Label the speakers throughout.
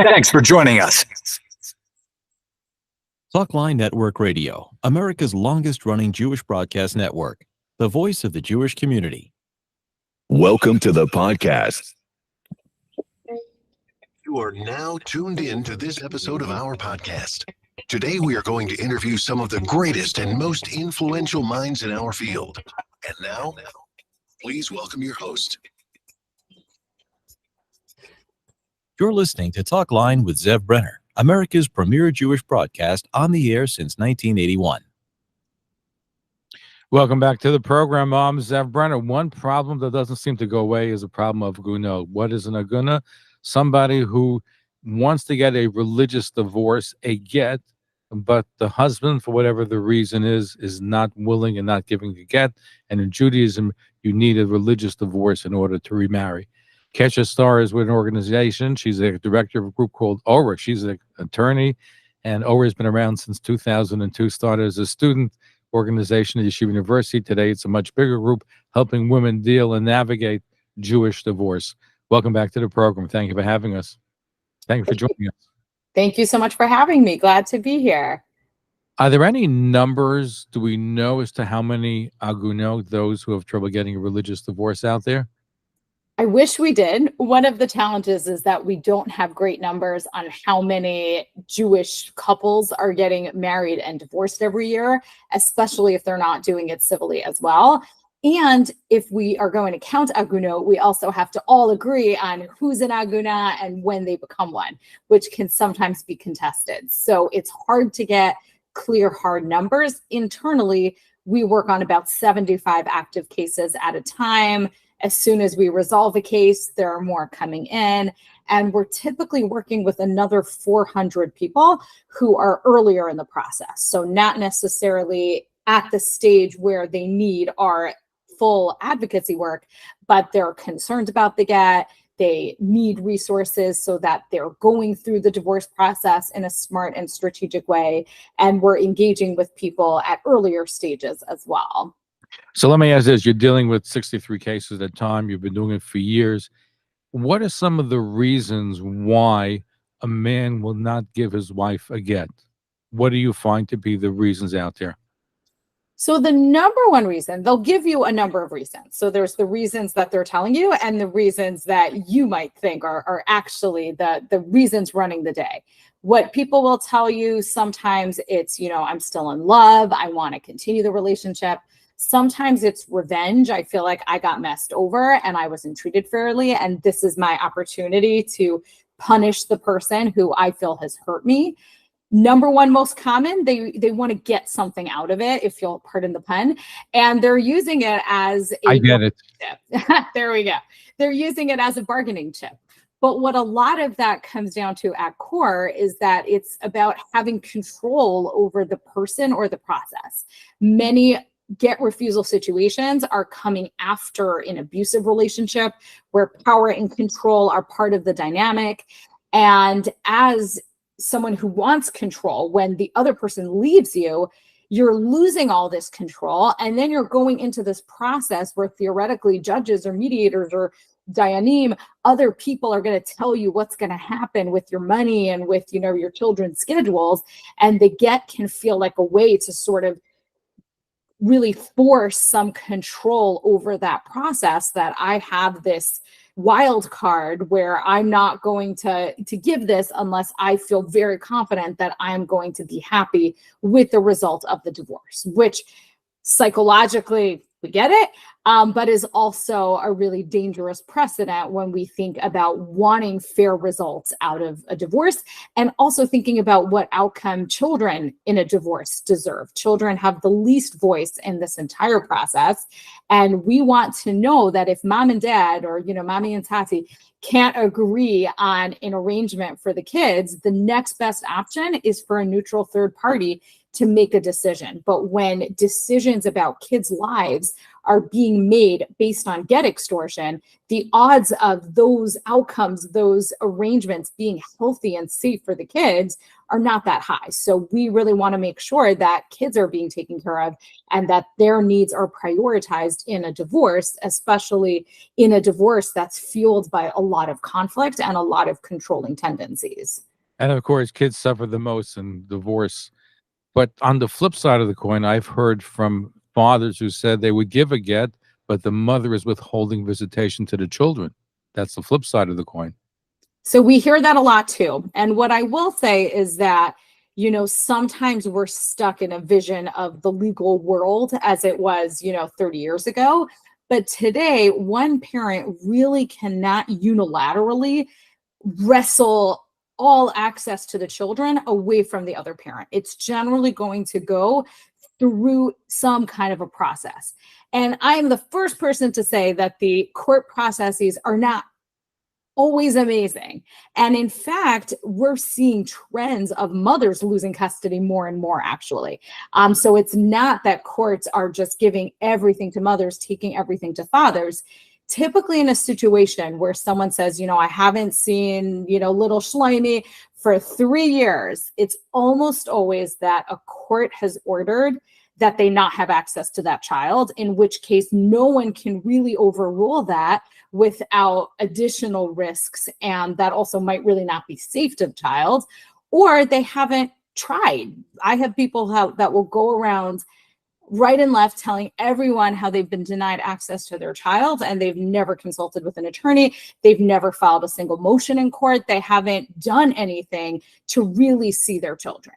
Speaker 1: Thanks for joining us.
Speaker 2: Talkline Network Radio, America's longest-running Jewish broadcast network, the voice of the Jewish community.
Speaker 3: Welcome to the podcast. You are now tuned in to this episode of our podcast. Today, we are going to interview some of the greatest and most influential minds in our field. And now, please welcome your host.
Speaker 2: You're listening to Talkline with Zev Brenner, America's premier Jewish broadcast on the air since 1981.
Speaker 4: Welcome back to the program. I'm Zev Brenner. One problem that doesn't seem to go away is the problem of aguna. What is an aguna? Somebody who wants to get a religious divorce, a get, but the husband, for whatever the reason is not willing and not giving the get. And in Judaism, you need a religious divorce in order to remarry. Keshet Starr is with an organization. She's a director of a group called ORA. She's an attorney, and ORA has been around since 2002. Started as a student organization at Yeshiva University. Today, it's a much bigger group helping women deal and navigate Jewish divorce. Welcome back to the program. Thank you for having us. Thank you for joining us.
Speaker 5: Thank you so much for having me. Glad to be here.
Speaker 4: Are there any numbers, do we know, as to how many agunot, those who have trouble getting a religious divorce out there?
Speaker 5: I wish we did. One of the challenges is that we don't have great numbers on how many Jewish couples are getting married and divorced every year, especially if they're not doing it civilly as well. And if we are going to count agunot, we also have to all agree on who's an aguna and when they become one, which can sometimes be contested. So it's hard to get clear, hard numbers. Internally, we work on about 75 active cases at a time. As soon as we resolve a case, there are more coming in, and we're typically working with another 400 people who are earlier in the process. So not necessarily at the stage where they need our full advocacy work, but they're concerned about the get. They need resources so that they're going through the divorce process in a smart and strategic way. And we're engaging with people at earlier stages as well.
Speaker 4: So let me ask this. You're dealing with 63 cases at a time. You've been doing it for years. What are some of the reasons why a man will not give his wife a get? What do you find to be the reasons out there?
Speaker 5: So the number one reason, they'll give you a number of reasons. So there's the reasons that they're telling you and the reasons that you might think are actually the reasons running the day. What people will tell you, sometimes it's, I'm still in love. I want to continue the relationship. Sometimes it's revenge. I feel like I got messed over and I wasn't treated fairly. And this is my opportunity to punish the person who I feel has hurt me. Number one, most common, they want to get something out of it, if you'll pardon the pun. And they're using it as
Speaker 4: I get it.
Speaker 5: There we go. They're using it as a bargaining chip. But what a lot of that comes down to at core is that it's about having control over the person or the process. Many get refusal situations are coming after an abusive relationship where power and control are part of the dynamic. And as someone who wants control, when the other person leaves you, you're losing all this control. And then you're going into this process where theoretically judges or mediators or dayanim, other people are going to tell you what's going to happen with your money and with, your children's schedules. And the get can feel like a way to sort of really force some control over that process, that I have this wild card where I'm not going to give this unless I feel very confident that I'm going to be happy with the result of the divorce, which psychologically we get it, but is also a really dangerous precedent when we think about wanting fair results out of a divorce, and also thinking about what outcome children in a divorce deserve. Children have the least voice in this entire process, and we want to know that if mom and dad, or mommy and tati, can't agree on an arrangement for the kids, the next best option is for a neutral third party to make a decision. But when decisions about kids' lives are being made based on get extortion, the odds of those outcomes, those arrangements being healthy and safe for the kids are not that high. So we really want to make sure that kids are being taken care of and that their needs are prioritized in a divorce, especially in a divorce that's fueled by a lot of conflict and a lot of controlling tendencies.
Speaker 4: And of course, kids suffer the most in divorce. But on the flip side of the coin, I've heard from fathers who said they would give a get, but the mother is withholding visitation to the children. That's the flip side of the coin.
Speaker 5: So we hear that a lot too. And what I will say is that, you know, sometimes we're stuck in a vision of the legal world as it was, you know, 30 years ago. But today, one parent really cannot unilaterally wrestle all access to the children away from the other parent. It's generally going to go through some kind of a process. And I'm the first person to say that the court processes are not always amazing. And in fact, we're seeing trends of mothers losing custody more and more, actually. So it's not that courts are just giving everything to mothers, taking everything to fathers. Typically in a situation where someone says, you know, I haven't seen, you know, little Shlomi for 3 years, it's almost always that a court has ordered that they not have access to that child, in which case no one can really overrule that without additional risks. And that also might really not be safe to the child, or they haven't tried. I have people that will go around right and left telling everyone how they've been denied access to their child, and they've never consulted with an attorney. They've never filed a single motion in court. They haven't done anything to really see their children.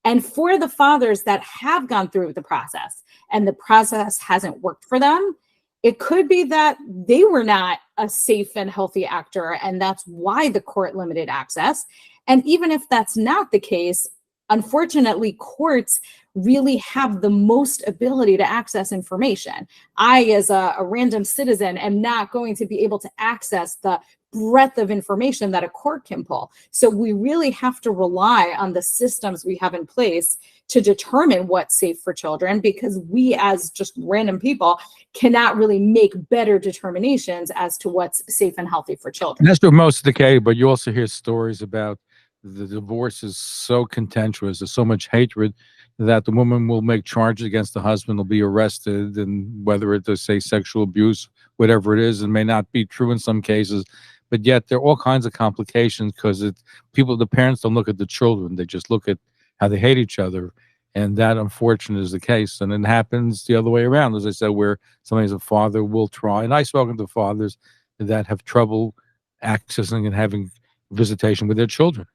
Speaker 5: And for the fathers that have gone through the process and the process hasn't worked for them, it could be that they were not a safe and healthy actor, and that's why the court limited access. And even if that's not the case, unfortunately, courts really have the most ability to access information. I, as a random citizen, am not going to be able to access the breadth of information that a court can pull. So we really have to rely on the systems we have in place to determine what's safe for children, because we as just random people cannot really make better determinations as to what's safe and healthy for children.
Speaker 4: And that's true most of the case, but you also hear stories about the divorce is so contentious, there's so much hatred that the woman will make charges against the husband, will be arrested, and whether it is, say, sexual abuse, whatever it is, it may not be true in some cases, but yet there are all kinds of complications because the parents don't look at the children, they just look at how they hate each other, and that unfortunately is the case. And it happens the other way around, as I said, where somebody's a father will try, and I've spoken to fathers that have trouble accessing and having visitation with their children.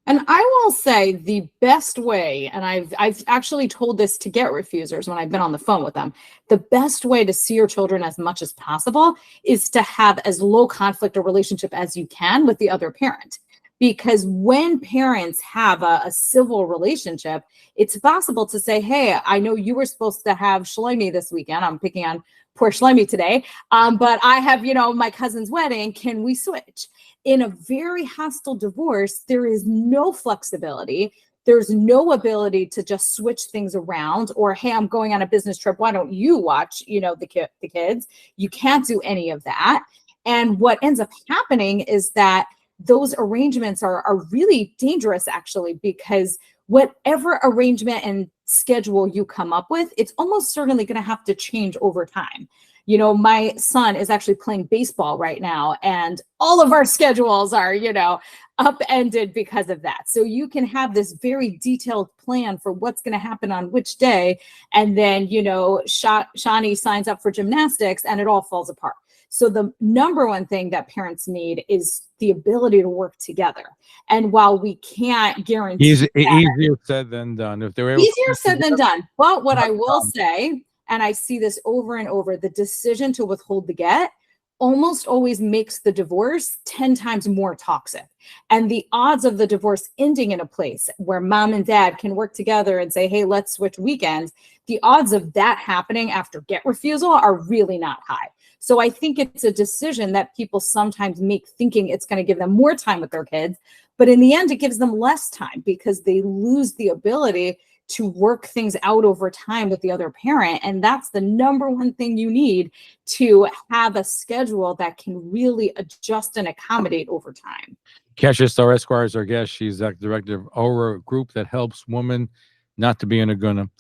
Speaker 5: And I will say the best way, and I've actually told this to get refusers when I've been on the phone with them, the best way to see your children as much as possible is to have as low conflict a relationship as you can with the other parent. Because when parents have a civil relationship, it's possible to say, hey, I know you were supposed to have Shlomi this weekend. I'm picking on poor Shlomi today, but I have, you know, my cousin's wedding. Can we switch? In a very hostile divorce, there is no flexibility. There's no ability to just switch things around, or, hey, I'm going on a business trip. Why don't you watch, you know, the kids? You can't do any of that. And what ends up happening is that those arrangements are really dangerous, actually, because whatever arrangement and schedule you come up with, it's almost certainly going to have to change over time. You know, my son is actually playing baseball right now, and all of our schedules are, you know, upended because of that. So you can have this very detailed plan for what's going to happen on which day, and then, you know, Shani signs up for gymnastics and it all falls apart. So the number one thing that parents need is the ability to work together. And while we can't guarantee
Speaker 4: easier said than done. If they're able
Speaker 5: easier said than done. But what I will say, and I see this over and over, the decision to withhold the get almost always makes the divorce 10 times more toxic. And the odds of the divorce ending in a place where mom and dad can work together and say, hey, let's switch weekends, the odds of that happening after get refusal are really not high. So I think it's a decision that people sometimes make thinking it's going to give them more time with their kids, but in the end, it gives them less time because they lose the ability to work things out over time with the other parent. And that's the number one thing you need to have a schedule that can really adjust and accommodate over time.
Speaker 4: Keshet Starr Esquire is our guest. She's the director of ORA, a group that helps women not to be in a gunna.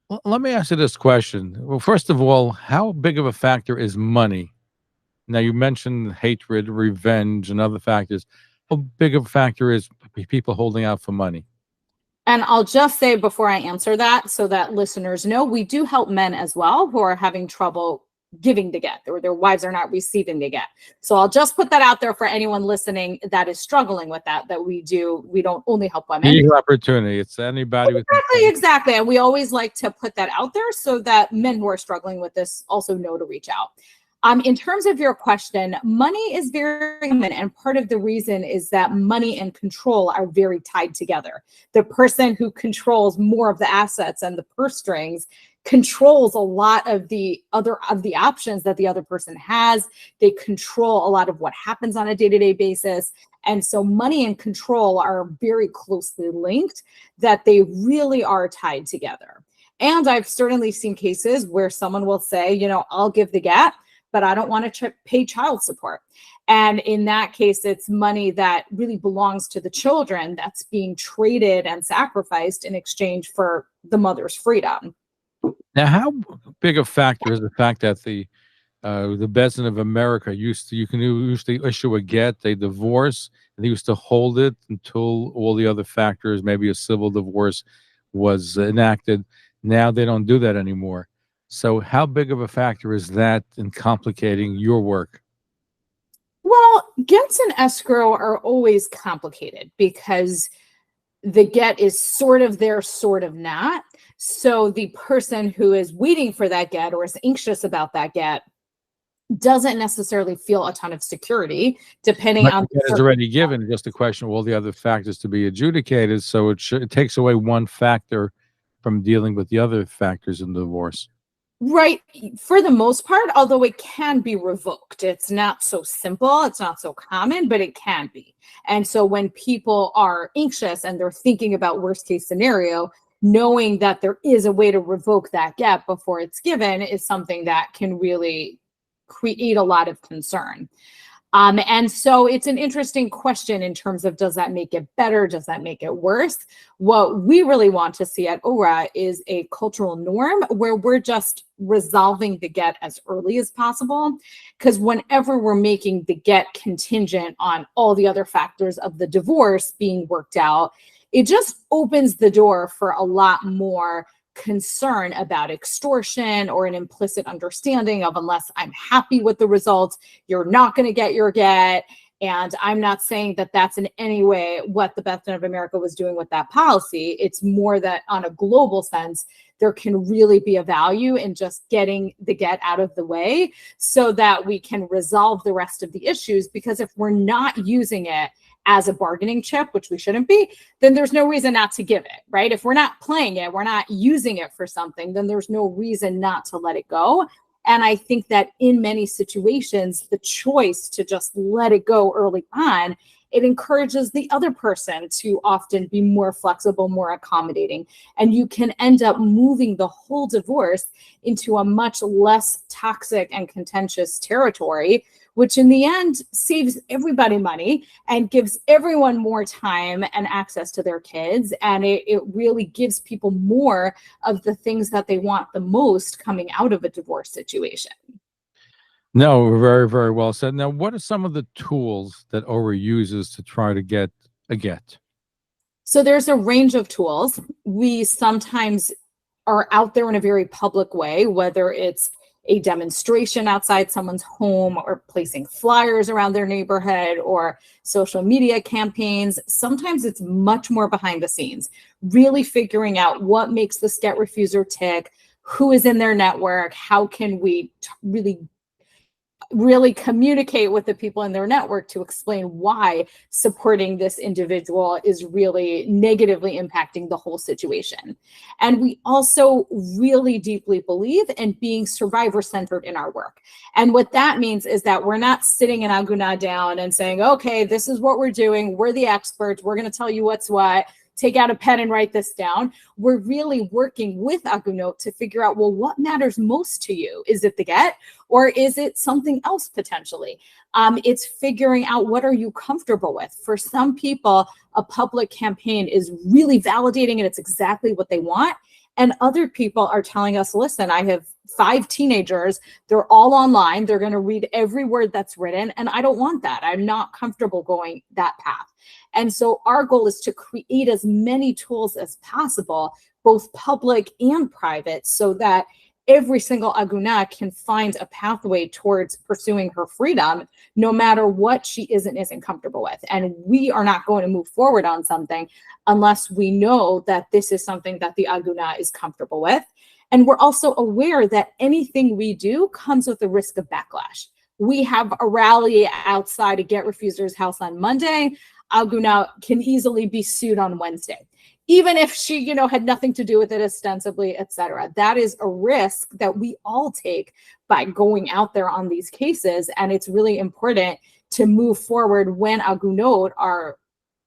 Speaker 4: Well, let me ask you this question. Well, first of all, how big of a factor is money? Now, you mentioned hatred, revenge, and other factors. How big of a factor is people holding out for money?
Speaker 5: And I'll just say before I answer that, so that listeners know, we do help men as well who are having trouble giving the get, or their wives are not receiving the get. So I'll just put that out there for anyone listening that is struggling with that we don't only help women.
Speaker 4: Equal opportunity. It's anybody with
Speaker 5: exactly. And we always like to put that out there so that men who are struggling with this also know to reach out. In terms of your question, money is very common, and part of the reason is that money and control are very tied together. The person who controls more of the assets and the purse strings controls a lot of the options that the other person has. They control a lot of what happens on a day-to-day basis. And so money and control are very closely linked, that they really are tied together. And I've certainly seen cases where someone will say, I'll give the get, but I don't want to pay child support. And in that case, it's money that really belongs to the children that's being traded and sacrificed in exchange for the mother's freedom.
Speaker 4: Now, how big a factor is the fact that the President of America used to issue a get, a divorce, and they used to hold it until all the other factors, maybe a civil divorce, was enacted. Now they don't do that anymore. So how big of a factor is that in complicating your work?
Speaker 5: Well, gets and escrow are always complicated because the get is sort of there, sort of not. So the person who is waiting for that get or is anxious about that get doesn't necessarily feel a ton of security, depending on
Speaker 4: the get is already given. Just a question of all the other factors to be adjudicated. So it takes away one factor from dealing with the other factors in the divorce.
Speaker 5: Right. For the most part, although it can be revoked. It's not so simple. It's not so common, but it can be. And so when people are anxious and they're thinking about worst case scenario, knowing that there is a way to revoke that get before it's given is something that can really create a lot of concern. And so it's an interesting question in terms of, does that make it better? Does that make it worse? What we really want to see at ORA is a cultural norm where we're just resolving the get as early as possible. Because whenever we're making the get contingent on all the other factors of the divorce being worked out, it just opens the door for a lot more concern about extortion or an implicit understanding of, unless I'm happy with the results, you're not going to get your get. And I'm not saying that that's in any way what the President of America was doing with that policy. It's more that on a global sense, there can really be a value in just getting the get out of the way so that we can resolve the rest of the issues. Because if we're not using it as a bargaining chip, which we shouldn't be, then there's no reason not to give it, right? If we're not playing it, we're not using it for something, then there's no reason not to let it go. And I think that in many situations, the choice to just let it go early on, it encourages the other person to often be more flexible, more accommodating. And you can end up moving the whole divorce into a much less toxic and contentious territory, which in the end saves everybody money and gives everyone more time and access to their kids. And it really gives people more of the things that they want the most coming out of a divorce situation.
Speaker 4: No, very, very well said. Now, what are some of the tools that ORA uses to try to get a get?
Speaker 5: So there's a range of tools. We sometimes are out there in a very public way, whether it's a demonstration outside someone's home or placing flyers around their neighborhood or social media campaigns. Sometimes it's much more behind the scenes, really figuring out what makes this get refuser tick, who is in their network, how can we really communicate with the people in their network to explain why supporting this individual is really negatively impacting the whole situation. And we also really deeply believe in being survivor-centered in our work. And what that means is that we're not sitting in Aguna down and saying, okay, this is what we're doing. We're the experts. We're going to tell you what's what. take out a pen and write this down. We're really working with Agunot to figure out, well, what matters most to you? Is it the get, or is it something else potentially? It's figuring out, what are you comfortable with? For some people, a public campaign is really validating and it's exactly what they want. And other people are telling us, listen, I have 5 teenagers. They're all online. They're going to read every word that's written. And I don't want that. I'm not comfortable going that path. And so our goal is to create as many tools as possible, both public and private, so that every single Aguna can find a pathway towards pursuing her freedom, no matter what she isn't comfortable with. And we are not going to move forward on something unless we know that this is something that the Aguna is comfortable with. And we're also aware that anything we do comes with the risk of backlash. We have a rally outside a Get Refuser's house on Monday. Aguna can easily be sued on Wednesday, even if she, had nothing to do with it ostensibly, etc. That is a risk that we all take by going out there on these cases. And it's really important to move forward when Agunot are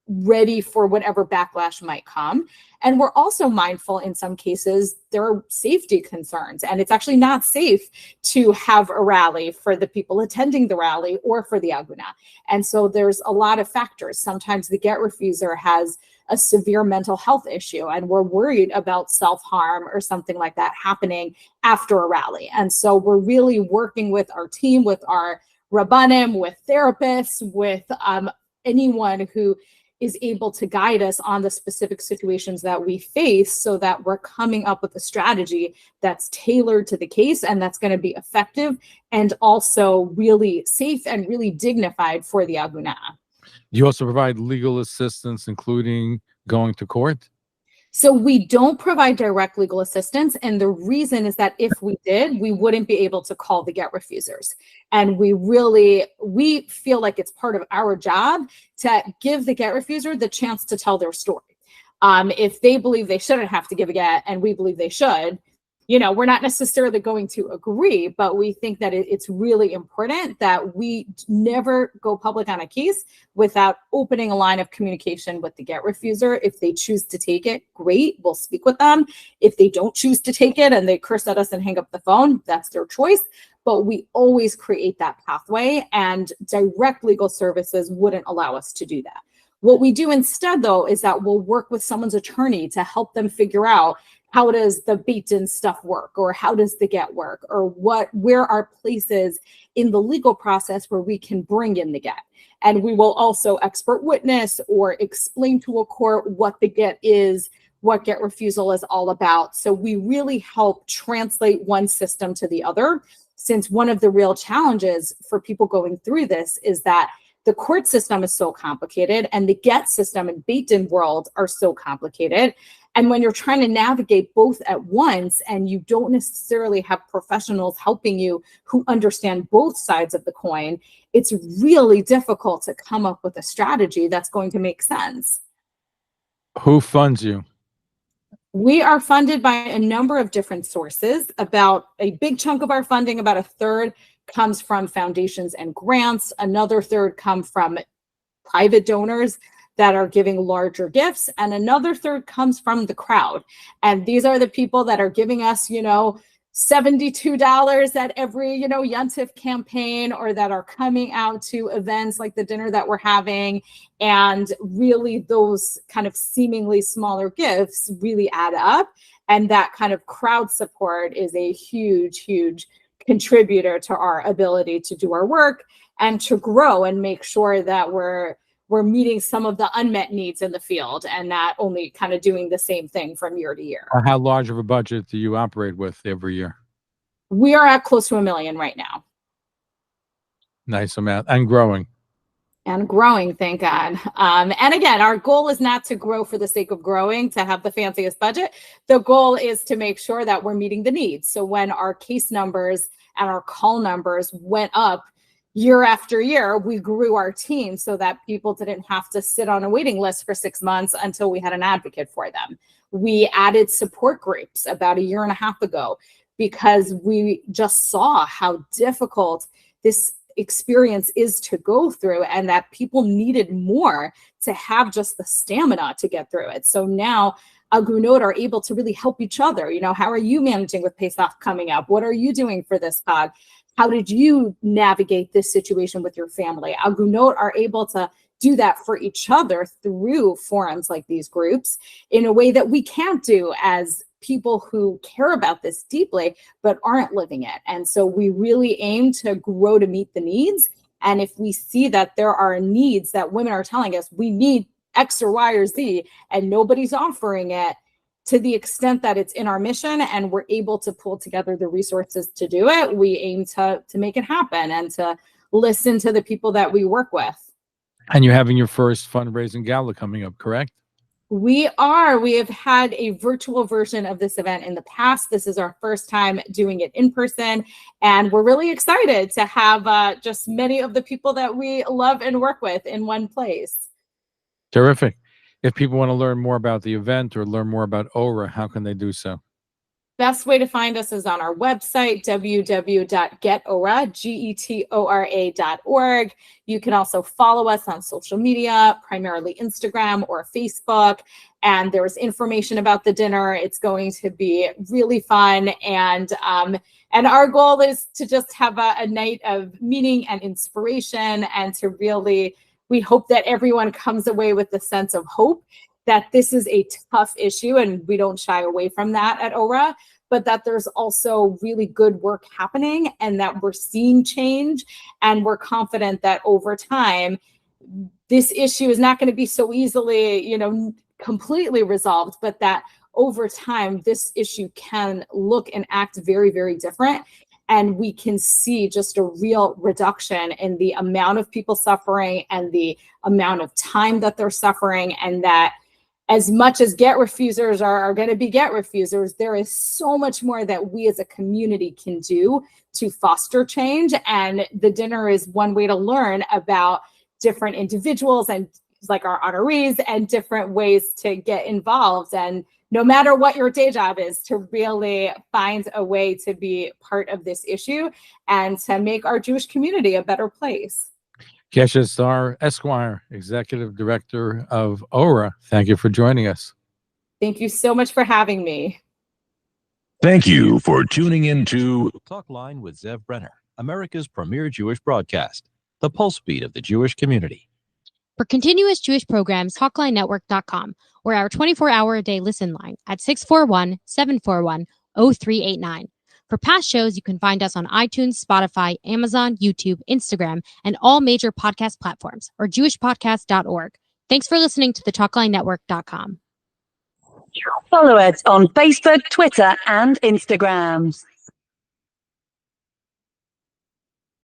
Speaker 5: ready for whatever backlash might come. And we're also mindful, in some cases, there are safety concerns, and it's actually not safe to have a rally for the people attending the rally or for the Aguna. And so there's a lot of factors. Sometimes the Get Refuser has a severe mental health issue, and we're worried about self-harm or something like that happening after a rally. And so we're really working with our team, with our Rabbanim, with therapists, with anyone who is able to guide us on the specific situations that we face, so that we're coming up with a strategy that's tailored to the case and that's going to be effective and also really safe and really dignified for the Aguna.
Speaker 4: You also provide legal assistance, including going to court?
Speaker 5: So we don't provide direct legal assistance. And the reason is that if we did, we wouldn't be able to call the Get Refusers. And we feel like it's part of our job to give the Get Refuser the chance to tell their story. If they believe they shouldn't have to give a get and we believe they should, we're not necessarily going to agree, but we think that it's really important that we never go public on a case without opening a line of communication with the Get Refuser. If they choose to take it, great, we'll speak with them. If they don't choose to take it and they curse at us and hang up the phone, that's their choice. But we always create that pathway, and direct legal services wouldn't allow us to do that. What we do instead, though, is that we'll work with someone's attorney to help them figure out, how does the Beit-Din stuff work, or how does the get work, or where are places in the legal process where we can bring in the get. And we will also expert witness or explain to a court what the get is, what get refusal is all about. So we really help translate one system to the other, since one of the real challenges for people going through this is that the court system is so complicated and the get system and Beit-Din world are so complicated. And when you're trying to navigate both at once and you don't necessarily have professionals helping you who understand both sides of the coin, it's really difficult to come up with a strategy that's going to make sense.
Speaker 4: Who funds you?
Speaker 5: We are funded by a number of different sources. About a big chunk of our funding, about a third, comes from foundations and grants. Another third come from private donors that are giving larger gifts, and another third comes from the crowd. And these are the people that are giving us, $72 at every, Yontif campaign, or that are coming out to events like the dinner that we're having. And really those kind of seemingly smaller gifts really add up. And that kind of crowd support is a huge, huge contributor to our ability to do our work and to grow and make sure that we're meeting some of the unmet needs in the field and not only kind of doing the same thing from year to year.
Speaker 4: How large of a budget do you operate with every year?
Speaker 5: We are at close to $1 million right now.
Speaker 4: Nice amount, and growing.
Speaker 5: And growing, thank God. And again, our goal is not to grow for the sake of growing, to have the fanciest budget. The goal is to make sure that we're meeting the needs. So when our case numbers and our call numbers went up year after year, we grew our team so that people didn't have to sit on a waiting list for 6 months until we had an advocate for them. We added support groups about 1.5 years ago because we just saw how difficult this experience is to go through, and that people needed more to have just the stamina to get through it. So now Agunot are able to really help each other. How are you managing with Pesach coming up? What are you doing for this Chag? How did you navigate this situation with your family? Agunot are able to do that for each other through forums like these groups in a way that we can't do as people who care about this deeply but aren't living it. And so we really aim to grow to meet the needs. And if we see that there are needs that women are telling us we need X or Y or Z and nobody's offering it, to the extent that it's in our mission and we're able to pull together the resources to do it, we aim to make it happen and to listen to the people that we work with.
Speaker 4: And you're having your first fundraising gala coming up, correct?
Speaker 5: We are. We have had a virtual version of this event in the past. This is our first time doing it in person, and we're really excited to have just many of the people that we love and work with in one place.
Speaker 4: Terrific. If people want to learn more about the event or learn more about ORA, how can they do so?
Speaker 5: Best way to find us is on our website, www.getora.org. You can also follow us on social media, primarily Instagram or Facebook. And there's information about the dinner. It's going to be really fun. And our goal is to just have a night of meaning and inspiration, and to really, we hope that everyone comes away with the sense of hope that this is a tough issue, and we don't shy away from that at ORA, but that there's also really good work happening and that we're seeing change, and we're confident that over time, this issue is not going to be so easily, completely resolved, but that over time, this issue can look and act very, very different. And we can see just a real reduction in the amount of people suffering and the amount of time that they're suffering, and that as much as get refusers are going to be get refusers, there is so much more that we as a community can do to foster change. And the dinner is one way to learn about different individuals and like our honorees and different ways to get involved. And no matter what your day job is, to really find a way to be part of this issue and to make our Jewish community a better place.
Speaker 4: Keshet Starr, Esquire, Executive Director of ORA, thank you for joining us.
Speaker 5: Thank you so much for having me.
Speaker 3: Thank you for tuning in to
Speaker 2: Talkline with Zev Brenner, America's premier Jewish broadcast, the pulse beat of the Jewish community.
Speaker 1: For continuous Jewish programs, TalklineNetwork.com, or our 24-hour-a-day listen line at 641-741-0389. For past shows, you can find us on iTunes, Spotify, Amazon, YouTube, Instagram, and all major podcast platforms, or jewishpodcast.org. Thanks for listening to the TalklineNetwork.com.
Speaker 6: Follow us on Facebook, Twitter, and Instagram.